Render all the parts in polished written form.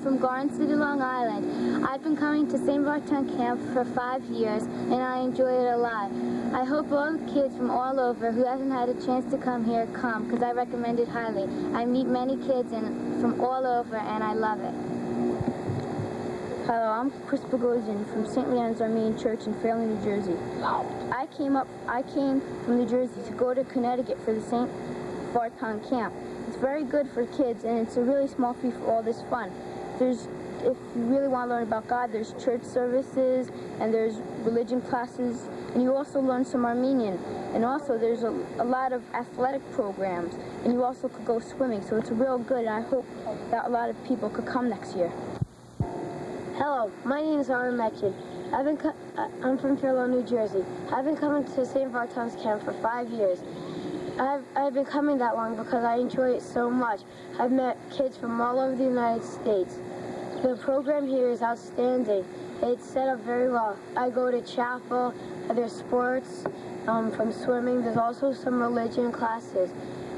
from Garden City, Long Island. I've been coming to St. Vartan Camp for 5 years, and I enjoy it a lot. I hope all the kids from all over who haven't had a chance to come here come, because I recommend it highly. I meet many kids from all over, and I love it. Hello, I'm Chris Bogosian from St. Leon's Armenian Church in Fairleigh, New Jersey. I came from New Jersey to go to Connecticut for the St. Vartan Camp. It's very good for kids, and it's a really small fee for all this fun. If you really want to learn about God, there's church services, and there's religion classes, and you also learn some Armenian. And also there's a lot of athletic programs, and you also could go swimming, so it's real good, and I hope that a lot of people could come next year. Hello, my name is Aaron Metchin. I'm from Fairlawn, New Jersey. I've been coming to St. Vartan's Camp for 5 years. I've been coming that long because I enjoy it so much. I've met kids from all over the United States. The program here is outstanding. It's set up very well. I go to chapel, there's sports, from swimming, there's also some religion classes.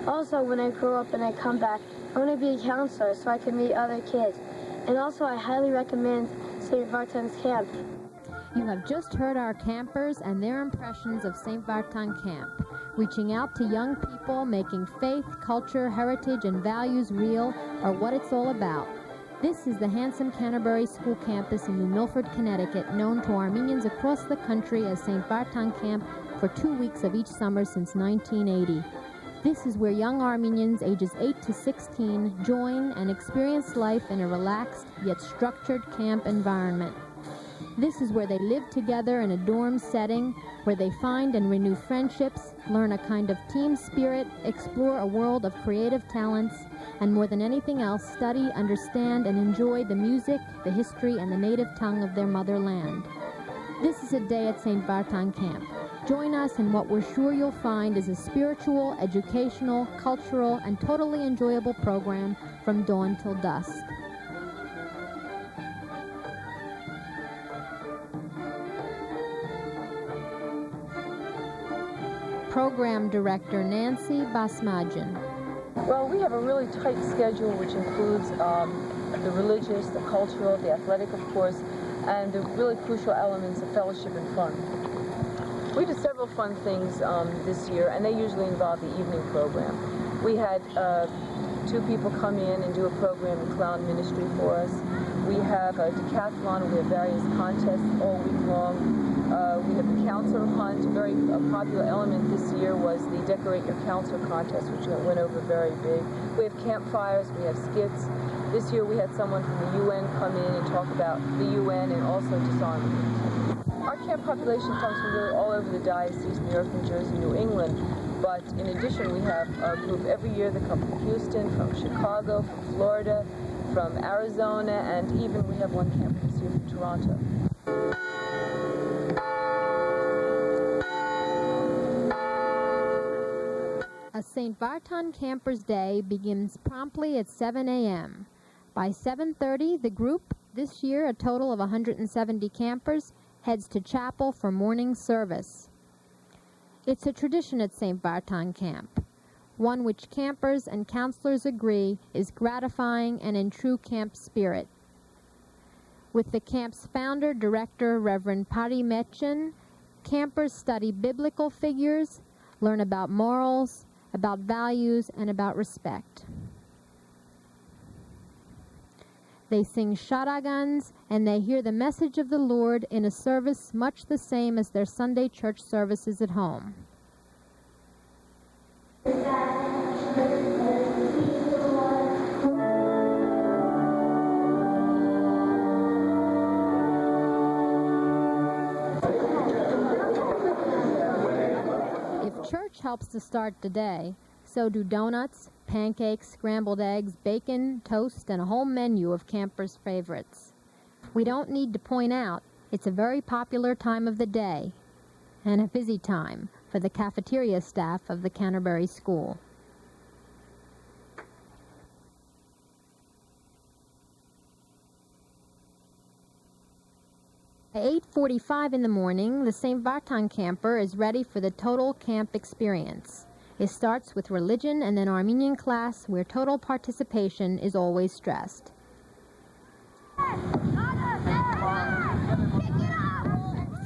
Also, when I grow up and I come back, I want to be a counselor so I can meet other kids. And also, I highly recommend St. Vartan's Camp. You have just heard our campers and their impressions of St. Vartan Camp, reaching out to young people, making faith, culture, heritage, and values real are what it's all about. This is the handsome Canterbury School campus in New Milford, Connecticut, known to Armenians across the country as St. Vartan Camp for 2 weeks of each summer since 1980. This is where young Armenians ages 8 to 16 join and experience life in a relaxed yet structured camp environment. This is where they live together in a dorm setting, where they find and renew friendships, learn a kind of team spirit, explore a world of creative talents, and more than anything else, study, understand, and enjoy the music, the history, and the native tongue of their motherland. This is a day at St. Vartan Camp. Join us in what we're sure you'll find is a spiritual, educational, cultural, and totally enjoyable program from dawn till dusk. Program Director Nancy Basmajian. Well, we have a really tight schedule which includes the religious, the cultural, the athletic, of course, and the really crucial elements of fellowship and fun. We did several fun things this year, and they usually involve the evening program. We had 2 people come in and do a program in clown ministry for us. We have a decathlon, and we have various contests all week long. We have the counselor hunt. A very popular element this year was the Decorate Your Counselor contest, which went over very big. We have campfires, we have skits. This year we had someone from the UN come in and talk about the UN and also disarmament. Our camp population comes from really all over the diocese, New York, New Jersey, New England. But in addition, we have a group every year that come from Houston, from Chicago, from Florida, from Arizona, and even we have one camp this year from Toronto. A St. Vartan Campers Day begins promptly at 7 a.m. By 7:30, the group, this year a total of 170 campers, heads to chapel for morning service. It's a tradition at St. Vartan Camp, one which campers and counselors agree is gratifying and in true camp spirit. With the camp's founder, director, Reverend Pari Metchin, campers study biblical figures, learn about morals, about values, and about respect. They sing sharagans, and they hear the message of the Lord in a service much the same as their Sunday church services at home. If church helps to start the day, so do donuts, pancakes, scrambled eggs, bacon, toast, and a whole menu of campers' favorites. We don't need to point out it's a very popular time of the day and a busy time for the cafeteria staff of the Canterbury School. At 8:45 in the morning, the St. Vartan camper is ready for the total camp experience. It starts with religion and then Armenian class, where total participation is always stressed.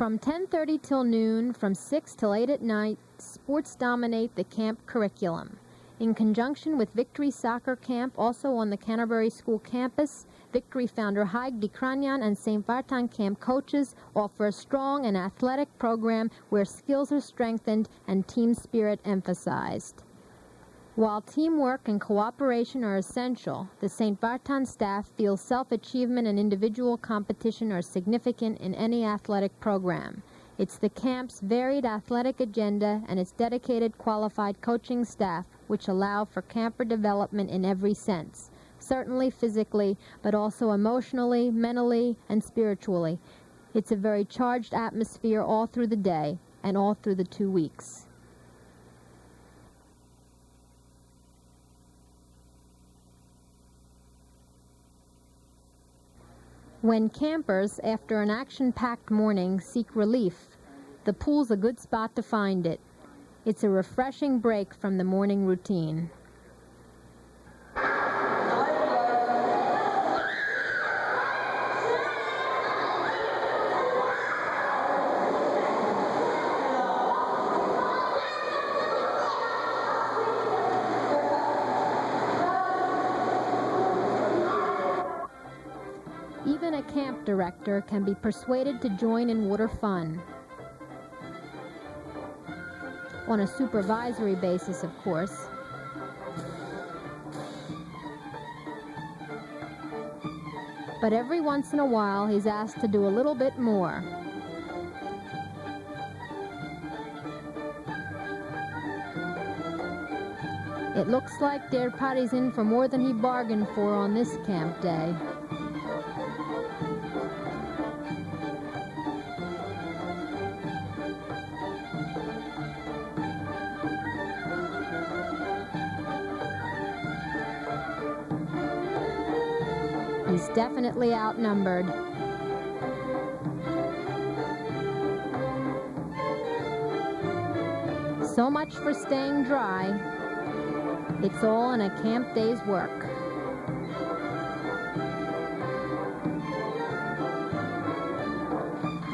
From 10:30 till noon, from 6 till 8 at night, sports dominate the camp curriculum. In conjunction with Victory Soccer Camp, also on the Canterbury School campus, Victory founder Haig Dikranyan and St. Vartan Camp coaches offer a strong and athletic program where skills are strengthened and team spirit emphasized. While teamwork and cooperation are essential, the St. Vartan staff feels self-achievement and individual competition are significant in any athletic program. It's the camp's varied athletic agenda and its dedicated qualified coaching staff which allow for camper development in every sense, certainly physically, but also emotionally, mentally, and spiritually. It's a very charged atmosphere all through the day and all through the 2 weeks. When campers, after an action-packed morning, seek relief, the pool's a good spot to find it. It's a refreshing break from the morning routine. Even a camp director can be persuaded to join in water fun. On a supervisory basis, of course. But every once in a while, he's asked to do a little bit more. It looks like Der Party's in for more than he bargained for on this camp day. He's definitely outnumbered. So much for staying dry. It's all in a camp day's work.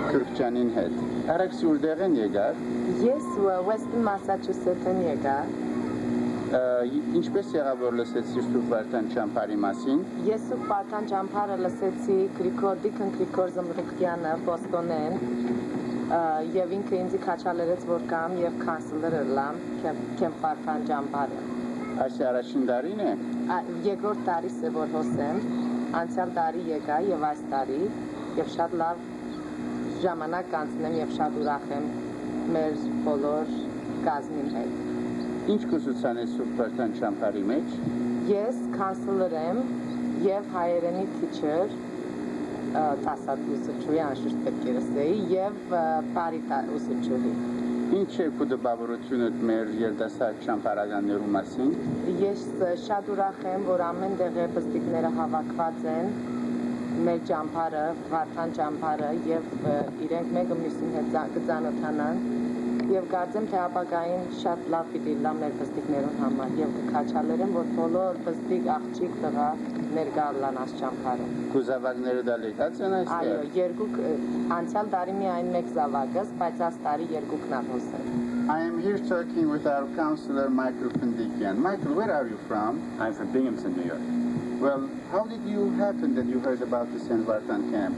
Քրկչանին հետ։ Արաքսի ուրդեղ են եկար։ Ես Western Massachusetts-ն եկա։ Ինչպես եղավ որ լսեցի Սուրբ Վարդան ճամփարի մասին։ Ես Սուրբ Վարդան ճամփարը լսեցի Deacon Զմրուկտյանը Բոստոնեն, եւ ինքը ինձ քաչալերեց որ կամ եւ քանսլեր լամ Camp Vartan ճամփարը։ Այս առաջին տարին է։ Երկրորդ տարիս է որ հոսեմ, անցյալ տարի եկա եւ այս տարի եւ շատ լավ ժամանակ անցնեմ եւ շատ ուրախ եմ մեր բոլոր գազին հետ։ Ինչ կուսուցան է Սուրբ Վարդան ճամփարի մեջ։ Ես քանսլեր եմ եւ հայերենի teacher տասատ ուսուցչուհի անշուշտ պետք է ասեի եւ պարիտա ուսուցչուհի։ Ինչ է քո դպավորությունը մեր երիտասարդ ճամփարականներու մասին։ Ես շատ ուրախ եմ որ ամեն տեղը բստիկները հավաքված են մեր ճամփարը, Վարդան ճամփարը եւ իրենք մեկը մյուսին հետ կծանոթանան եւ կարծեմ թե ապագային շատ լավ պիտի լա մեր բստիկներուն համար եւ կքաչալերեմ որ բոլոր բստիկ աղջիկ տղա ներկա լան աս ճամփարը։ Քո զավակները դա լեկած են այստեղ։ Այո, երկուք անցյալ տարի միայն մեկ զավակս, բայց այս տարի երկուքն ահոսել։ I am here talking with our counselor Michael Findikyan. Michael, where are you from? I'm from Binghamton, New York. Well, how did you happen that you heard about the St. Vartan camp?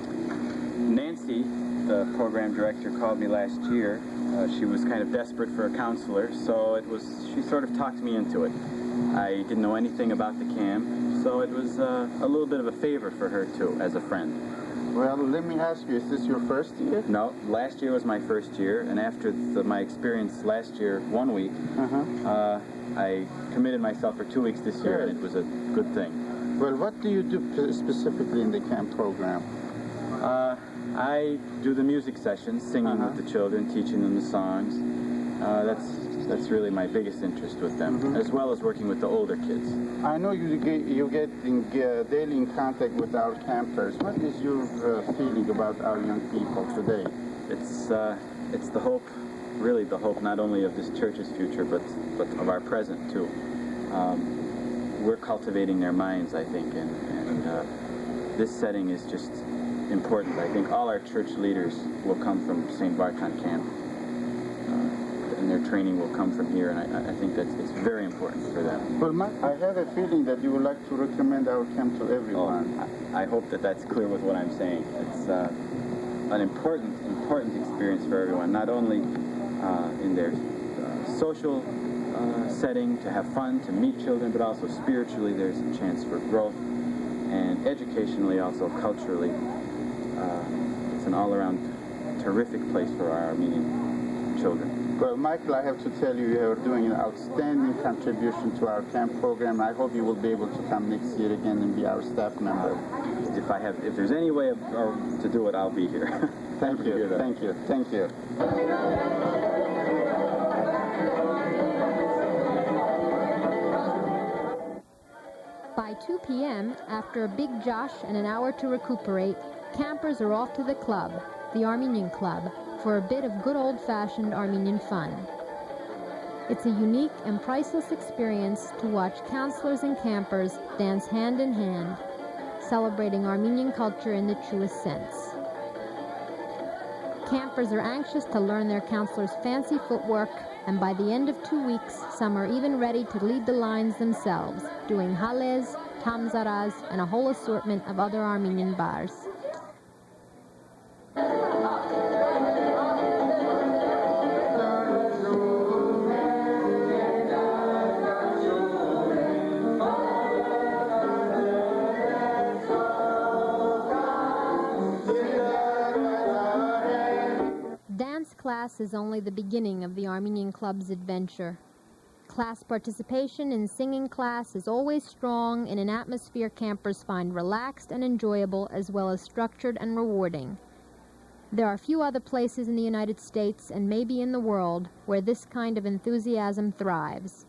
Nancy, the program director, called me last year. She was kind of desperate for a counselor, so she sort of talked me into it. I didn't know anything about the camp, so it was a little bit of a favor for her too, as a friend. Well, let me ask you, is this your first year? No, last year was my first year, and after my experience last year, 1 week, I committed myself for 2 weeks this year, and it was a good thing. Well, what do you do specifically in the camp program? I do the music sessions, singing with the children, teaching them the songs. That's really my biggest interest with them, as well as working with the older kids. I know you get daily in contact with our campers. What is your feeling about our young people today? It's the hope, really the hope not only of this church's future, but of our present too. We're cultivating their minds, I think, and this setting is just important. I think all our church leaders will come from St. Vartan camp, and their training will come from here, and I think that it's very important for them. Well, Mike, I have a feeling that you would like to recommend our camp to everyone. I hope that that's clear with what I'm saying. It's an important experience for everyone, not only in their social setting, to have fun, to meet children, but also spiritually there's a chance for growth, and educationally, also culturally. It's an all-around terrific place for our Armenian children. Well, Michael, I have to tell you, you are doing an outstanding contribution to our camp program. I hope you will be able to come next year again and be our staff member. If there's any way to do it, I'll be here. Thank you. By 2 p.m., after a big josh and an hour to recuperate, campers are off to the club, the Armenian Club, for a bit of good old-fashioned Armenian fun. It's a unique and priceless experience to watch counselors and campers dance hand in hand, celebrating Armenian culture in the truest sense. Campers are anxious to learn their counselors' fancy footwork, and by the end of 2 weeks, some are even ready to lead the lines themselves, doing halez, tamzaraz, and a whole assortment of other Armenian bars. Dance class is only the beginning of the Armenian Club's adventure. Class participation in singing class is always strong in an atmosphere campers find relaxed and enjoyable, as well as structured and rewarding. There are few other places in the United States, and maybe in the world, where this kind of enthusiasm thrives.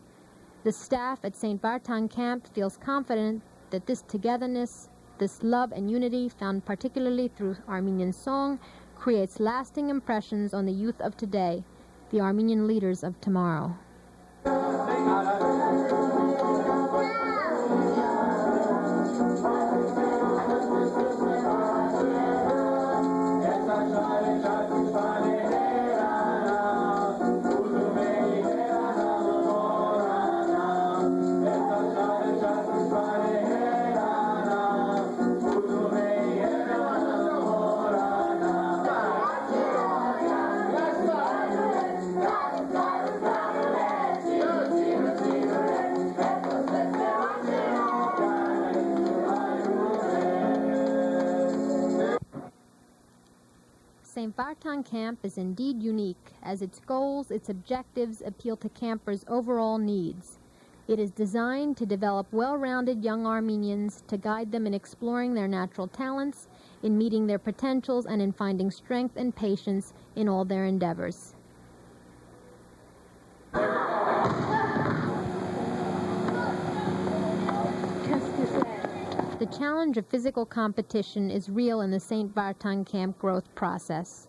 The staff at St. Vartan Camp feels confident that this togetherness, this love and unity found particularly through Armenian song, creates lasting impressions on the youth of today, the Armenian leaders of tomorrow. St. Vartan Camp is indeed unique, as its goals, its objectives appeal to campers' overall needs. It is designed to develop well-rounded young Armenians, to guide them in exploring their natural talents, in meeting their potentials, and in finding strength and patience in all their endeavors. The challenge of physical competition is real in the St. Vartan Camp growth process.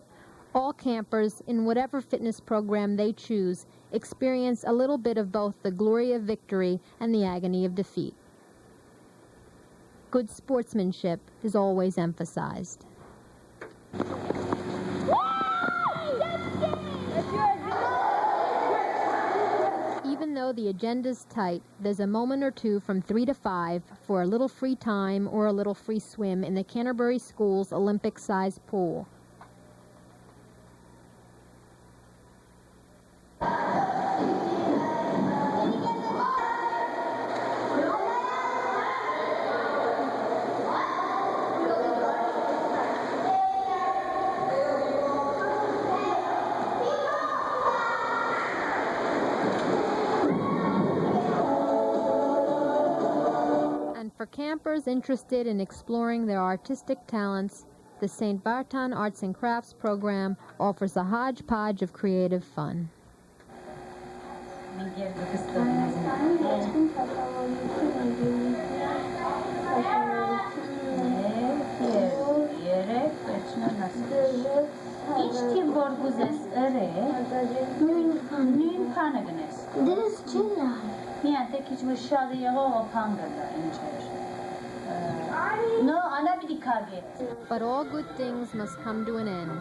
All campers, in whatever fitness program they choose, experience a little bit of both the glory of victory and the agony of defeat. Good sportsmanship is always emphasized. Even though the agenda's tight, there's a moment or two from 3 to 5 for a little free time or a little free swim in the Canterbury School's Olympic-sized pool. For campers interested in exploring their artistic talents, the St. Vartan Arts and Crafts program offers a hodgepodge of creative fun. But all good things must come to an end.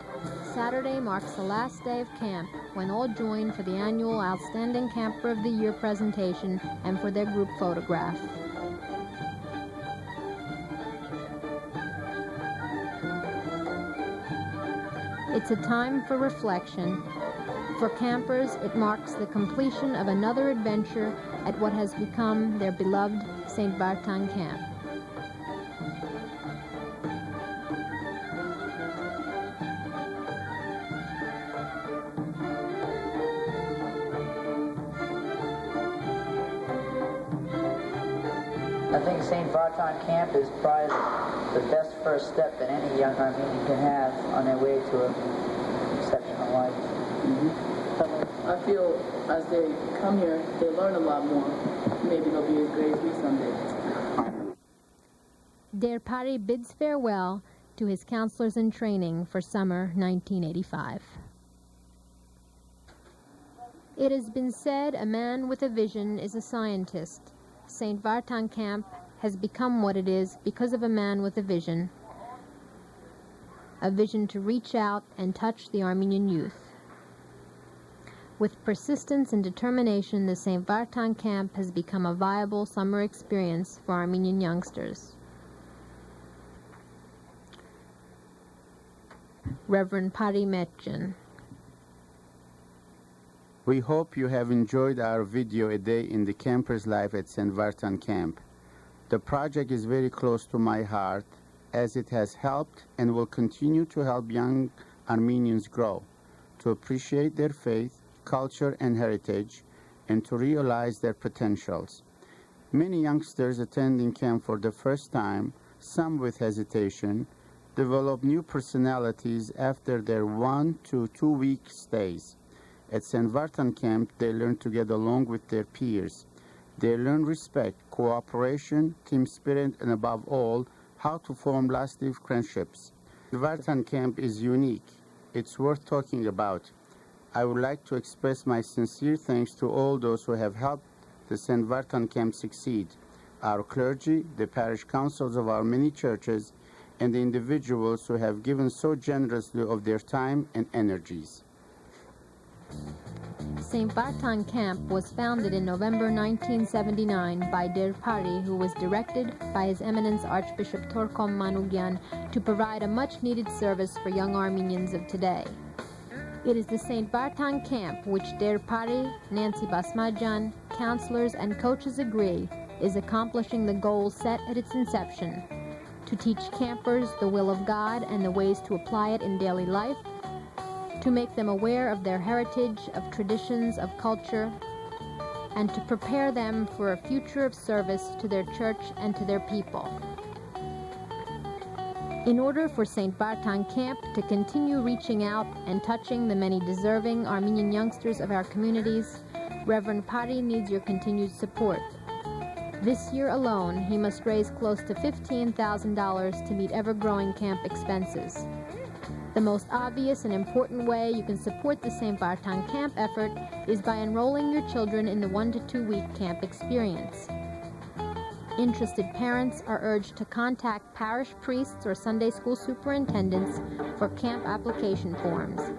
Saturday marks the last day of camp, when all join for the annual Outstanding Camper of the Year presentation and for their group photograph. It's a time for reflection. For campers, it marks the completion of another adventure at what has become their beloved St. Vartan camp. I think St. Vartan Camp is probably the best first step that any young Armenian can have on their way to an exceptional life. I feel as they come here, they learn a lot more. Maybe they'll be as great as me someday. Der Pari bids farewell to his counselors in training for summer 1985. It has been said a man with a vision is a scientist. St. Vartan Camp has become what it is because of a man with a vision to reach out and touch the Armenian youth. With persistence and determination, the St. Vartan Camp has become a viable summer experience for Armenian youngsters. Reverend Pari Metjan. We hope you have enjoyed our video, A Day in the Camper's Life at St. Vartan Camp. The project is very close to my heart, as it has helped and will continue to help young Armenians grow, to appreciate their faith, culture, and heritage, and to realize their potentials. Many youngsters attending camp for the first time, some with hesitation, develop new personalities after their 1 to 2 week stays. At St. Vartan Camp, they learn to get along with their peers. They learn respect, cooperation, team spirit, and above all, how to form lasting friendships. The Vartan Camp is unique. It's worth talking about. I would like to express my sincere thanks to all those who have helped the St. Vartan Camp succeed, our clergy, the parish councils of our many churches, and the individuals who have given so generously of their time and energies. St. Vartan Camp was founded in November 1979 by Der Pari, who was directed by His Eminence Archbishop Torkom Manugyan to provide a much-needed service for young Armenians of today. It is the St. Vartan Camp which Der Pari, Nancy Basmajan, counselors, and coaches agree is accomplishing the goals set at its inception: to teach campers the will of God and the ways to apply it in daily life, to make them aware of their heritage, of traditions, of culture, and to prepare them for a future of service to their church and to their people. In order for St. Vartan Camp to continue reaching out and touching the many deserving Armenian youngsters of our communities, Reverend Pari needs your continued support. This year alone, he must raise close to $15,000 to meet ever-growing camp expenses. The most obvious and important way you can support the St. Vartan Camp effort is by enrolling your children in the 1 to 2 week camp experience. Interested parents are urged to contact parish priests or Sunday school superintendents for camp application forms.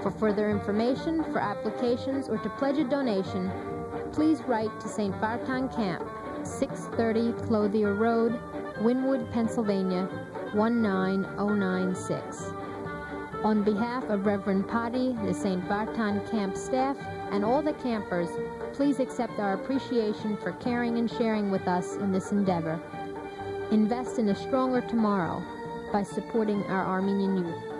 For further information, for applications, or to pledge a donation, please write to St. Vartan Camp, 630 Clothier Road, Wynwood, Pennsylvania, 19096. On behalf of Reverend Pari, the St. Vartan Camp staff, and all the campers, please accept our appreciation for caring and sharing with us in this endeavor. Invest in a stronger tomorrow by supporting our Armenian youth.